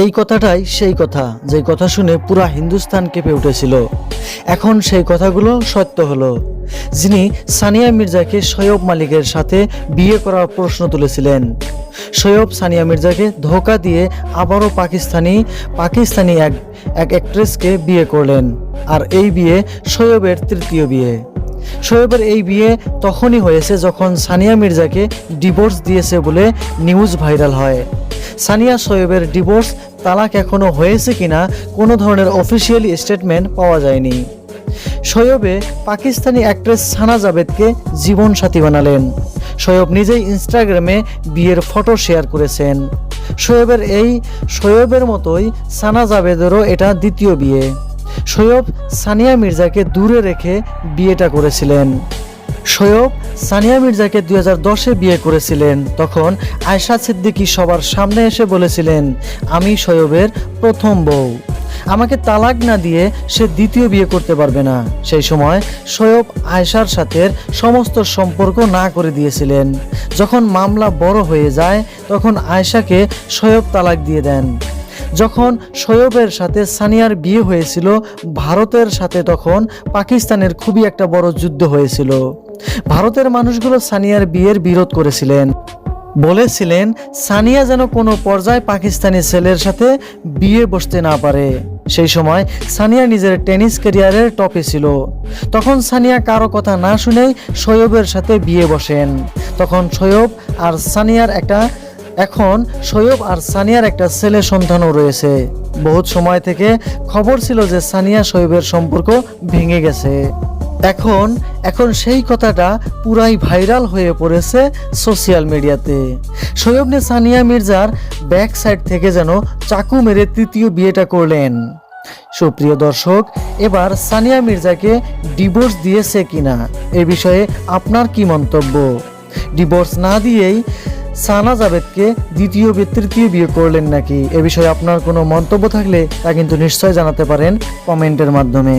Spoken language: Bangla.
এই কথাটাই সেই কথা, যে কথা শুনে পুরা হিন্দুস্তান কেঁপে উঠেছিল। এখন সেই কথাগুলো সত্য হলো। যিনি সানিয়া মির্জাকে শোয়েব মালিকের সাথে বিয়ে করার প্রশ্ন তুলেছিলেন, শোয়েব সানিয়া মির্জাকে ধোঁকা দিয়ে আবারও পাকিস্তানি এক অ্যাক্ট্রেসকে বিয়ে করলেন। আর এই বিয়ে শোয়েবের তৃতীয় বিয়ে। শোয়েবের এই বিয়ে তখনই হয়েছে যখন সানিয়া মির্জাকে ডিভোর্স দিয়েছে বলে নিউজ ভাইরাল হয়। সানিয়া শোয়েবের ডিভোর্স তালাক এখনও হয়েছে কিনা কোনো ধরনের অফিসিয়ালি স্টেটমেন্ট পাওয়া যায়নি। শোয়েবে পাকিস্তানি অ্যাক্ট্রেস সানা জাভেদকে জীবনসাথী বানালেন। শোয়েব নিজেই ইনস্টাগ্রামে বিয়ের ফটো শেয়ার করেছেন। শোয়েবের মতোই সানা জাভেদেরও এটা দ্বিতীয় বিয়ে। শোয়েব সানিয়া মির্জাকে দূরে রেখে বিয়েটা করেছিলেন। শোয়েব সানিয়া মির্জাকে 2010-এ বিয়ে করেছিলেন। তখন আয়েশা সিদ্দিকী সবার সামনে এসে বলেছিলেন, আমি শোয়েবের প্রথম বউ, আমাকে তালাক না দিয়ে সে দ্বিতীয় বিয়ে করতে পারবে না। সেই সময় শোয়েব আয়েশার সাথে সমস্ত সম্পর্ক না করে দিয়েছিলেন। যখন মামলা বড় হয়ে যায় তখন আয়েশাকে শোয়েব তালাক দিয়ে দেন। যখন শোয়েবের সাথে সানিয়ার বিয়ে হয়েছিল, ভারতের সাথে তখন পাকিস্তানের খুবই একটা বড় যুদ্ধ হয়েছিল। ভারতের মানুষগুলো সানিয়ার বিয়ের বিরোধ করেছিলেন, বলেছিলেন সানিয়া যেন কোনো পর্যায়ে পাকিস্তানি ছেলের সাথে বিয়ে বসতে না পারে। সেই সময় সানিয়া নিজের টেনিস ক্যারিয়ারের টপে ছিল। তখন সানিয়া কারো কথা না শুনেই শোয়েবের সাথে বিয়ে বসেন। তখন শোয়েব আর সানিয়ার একটা ছেলে সন্তানও রয়েছে। বহুত সময় থেকে খবর ছিল যে সানিয়া শোয়েবের সম্পর্ক ভেঙে গেছে। এখন সেই কথাটা পুরাই ভাইরাল হয়ে পড়েছে সোশ্যাল মিডিয়াতে। শোয়েব নে সানিয়া মির্জার ব্যাক সাইড থেকে যেন চাকু মেরে তৃতীয় বিয়েটা করলেন। সুপ্রিয় দর্শক, এবার সানিয়া মির্জাকে ডিভোর্স দিয়েছে কিনা এ বিষয়ে আপনার কি মন্তব্য? ডিভোর্স না দিয়েই সানা জাভেদকে তৃতীয় বিয়ে করলেন নাকি? এ বিষয়ে আপনার কোনো মন্তব্য থাকলে তা কিন্তু নিশ্চয় জানাতে পারেন কমেন্টের মাধ্যমে।